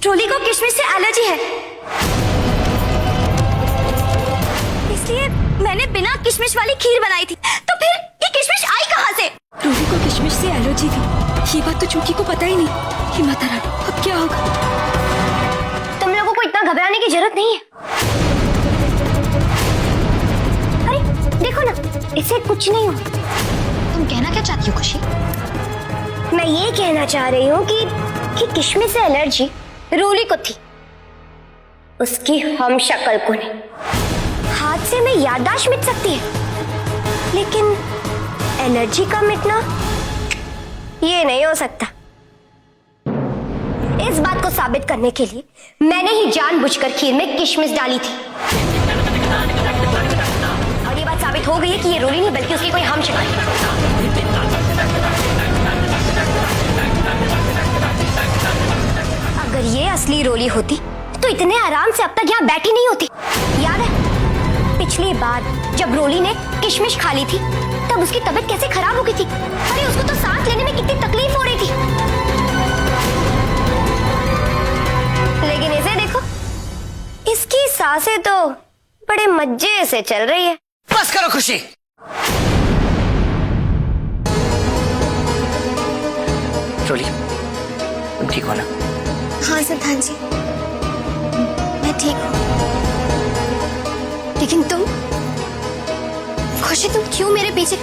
रोली को किशमिश से एलर्जी है, इसलिए मैंने बिना किशमिश वाली खीर बनाई थी। तो फिर ये किशमिश आई कहाँ से? रोली को किशमिश से एलर्जी थी, ये बात तो चूंकि को पता ही नहीं। कि माता रानी, अब क्या होगा? तुम लोगों को इतना घबराने की जरूरत नहीं है। अरे देखो ना, इससे कुछ नहीं हो। तुम कहना क्या चाहती हो खुशी? मैं ये कहना चाह रही हूँ कि किशमिश से एलर्जी रोली को थी, उसकी हम शक्ल को नहीं। हादसे में याददाश्त मिट सकती है, लेकिन एलर्जी का मिटना ये नहीं हो सकता। इस बात को साबित करने के लिए मैंने ही जानबूझकर खीर में किशमिश डाली थी, और ये बात साबित हो गई है कि ये रोली नहीं बल्कि उसकी कोई हम शक्ल है। अगर ये असली रोली होती तो इतने आराम से अब तक यहाँ बैठी नहीं होती। याद है पिछली बार जब रोली ने किशमिश खा ली थी तब उसकी तबीयत कैसे खराब हो गई थी? अरे उसको तो सांस लेने में कितनी तकलीफ हो रही थी। लेकिन इसे देखो, इसकी सांसें तो बड़े मजे से चल रही है। बस करो खुशी। रोली, तुम ठीक हो ना? हाँ सिद्धांत जी, मैं ठीक हूँ। लेकिन तुम खुशी, तुम क्यों मेरे पीछे?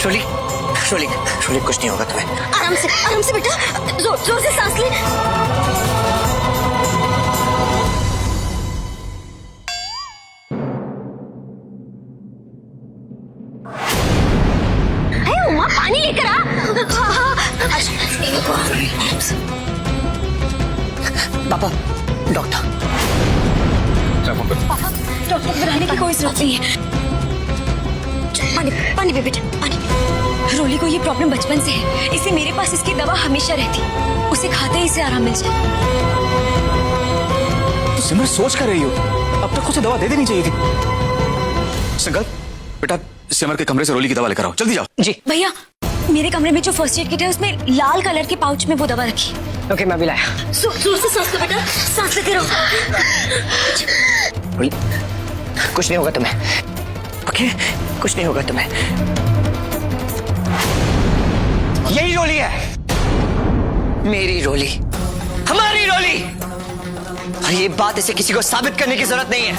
रोली, रोली, रोली, कुछ नहीं होगा तुम्हें। आराम से बेटा, जोर से सांस ले। उमा, पानी लेकर आ। पापा, डॉक्टर। डॉक्टर बुलाने की कोई जरूरत नहीं है। पानी पे बेटा, पानी। रोली को ये प्रॉब्लम बचपन से है, इसे मेरे पास इसकी दवा हमेशा रहती, उसे खाते ही इसे आराम मिल जाए। तो सिमर सोच कर रही हो, अब तक उसे दवा दे देनी चाहिए थी। संकल्प, बेटा सिमर के कमरे से रोली की दवा लेकर आओ, जल्दी जाओ। जी भैया, मेरे कमरे में जो फर्स्ट एड किट है उसमें लाल कलर के पाउच में वो दवा रखी। ओके, मैं भी लाया। जोर से सांस लो बेटा, सांस लेते रहो। रोली, कुछ नहीं होगा तुम्हें। ओके, कुछ नहीं होगा तुम्हें। यही रोली है, मेरी रोली, हमारी रोली। और ये बात इसे किसी को साबित करने की जरूरत नहीं है।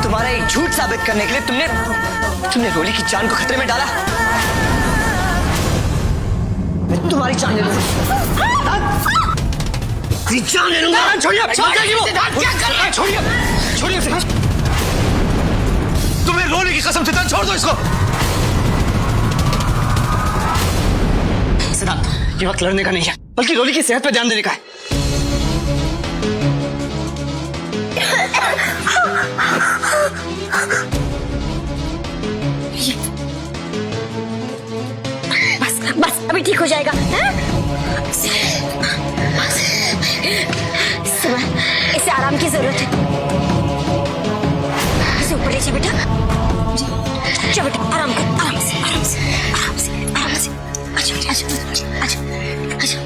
तुम्हारा एक झूठ साबित करने के लिए तुमने रोली की जान को खतरे में डाला। मैं तुम्हारी जान ले लूंगा। जान ले लूंगा। छोड़िए, छोड़िए, छोड़िए उसे। तुम्हें रोली की कसम, सिद्धांत छोड़ दो इसको। सिद्धांत, ये वक्त लड़ने का नहीं है, बल्कि रोली की सेहत पर ध्यान देने का है। बस अभी ठीक हो जाएगा। इसे आराम की जरूरत है। इसे ऊपर ले जा बेटा। जा बेटा, आराम कर, आराम से। अच्छा,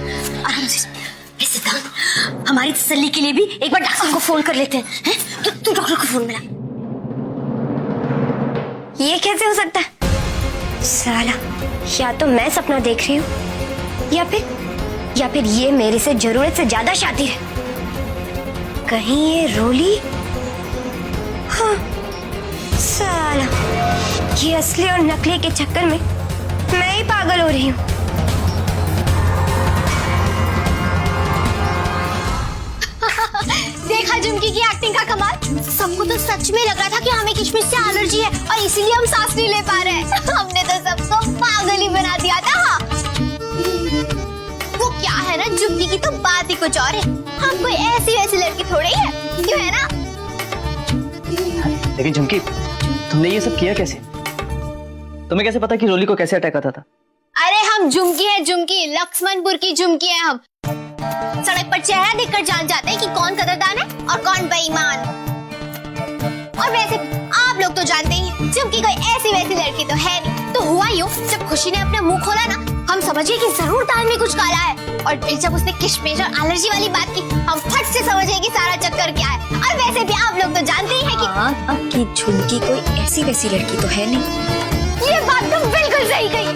आराम से। सिद्धांत, हमारी तसल्ली के लिए भी एक बार डॉक्टर को फोन कर लेते हैं। तो तू डॉक्टर को फोन मिला। ये कैसे हो सकता है? साला, या तो मैं सपना देख रही हूँ या फिर ये मेरे से जरूरत से ज्यादा शातिर है। कहीं ये रोली? हाँ, साला, ये असली और नकली के चक्कर में मैं ही पागल हो रही हूँ। देखा झुमकी की एक्टिंग का कमाल। सबको तो सच में लग रहा था कि हमें किशमिश से एलर्जी है और इसीलिए हम सांस नहीं ले पा रहे हैं। हमने तो सबको पागल ही बना दिया था। वो क्या है ना, झुमकी की तो बात ही कुछ और है। हम कोई ऐसी वैसी लड़की थोड़ी है, क्यों है ना? लेकिन झुमकी, तुमने ये सब किया कैसे? तुम्हें कैसे पता कि रोली को कैसे अटैक आता था? अरे हम झुमकी है, झुमकी, लक्ष्मणपुर की झुमकी है हम। सड़क पर चेहरा देखकर जान जाते हैं कि कौन कदरदान है और कौन बेईमान। और वैसे भी आप लोग तो जानते ही हैं, झुमकी कोई ऐसी वैसी लड़की तो है नहीं। तो हुआ यूं, जब खुशी ने अपना मुंह खोला ना, हम समझे कि जरूर दाल में कुछ काला है। और फिर जब उसने किशमिश और एलर्जी वाली बात की, हम फट से समझे कि सारा चक्कर क्या है। और वैसे भी आप लोग तो जानते ही हैं कि आपकी झुमकी कोई ऐसी वैसी लड़की तो है नहीं। ये बात तो बिल्कुल सही कही।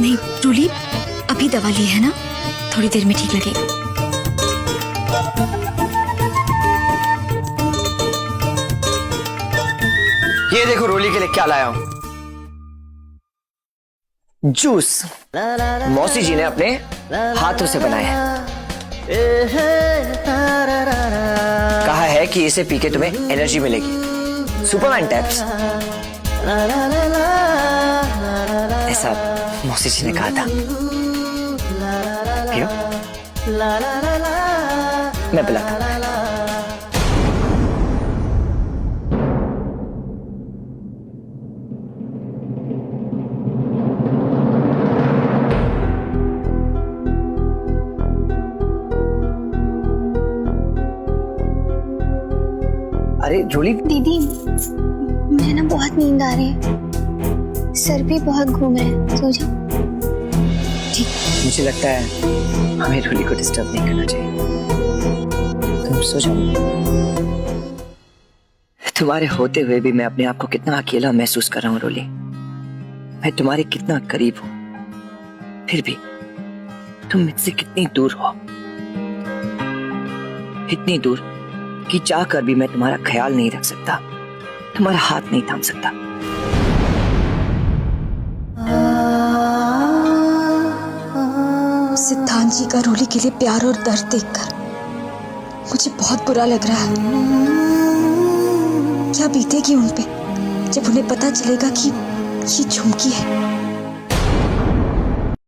नहीं रोली, अभी दवा ली है ना, थोड़ी देर में ठीक लगेगा। ये देखो रोली के लिए क्या लाया हूं। जूस मौसी जी ने अपने हाथों से बनाया है। कहा है कि इसे पी के तुम्हें एनर्जी मिलेगी। सुपरमैन टैप्स, ऐसा मौसी जी ने कहा था। पियो, मैं पिलाता हूं। अरे रोली, दीदी, मुझे ना बहुत नींद आ रही है, सर भी बहुत घूम रहा है, सो जाओ। ठीक, मुझे लगता है हमें रोली को डिस्टर्ब नहीं करना चाहिए। तुम सो जाओ। तुम्हारे होते हुए भी मैं अपने आप को कितना अकेला महसूस कर रहा हूँ रोली। मैं तुम्हारे कितना करीब हूँ, फिर भी तुम मुझसे कितनी दूर हो। इतनी दूर कि चाहकर भी मैं तुम्हारा ख्याल नहीं रख सकता, तुम्हारा हाथ नहीं थाम सकता। सिद्धांत जी का रोली के लिए प्यार और दर्द देखकर मुझे बहुत बुरा लग रहा है। क्या बीतेगी उन पे जब उन्हें पता चलेगा कि ये झुमकी है।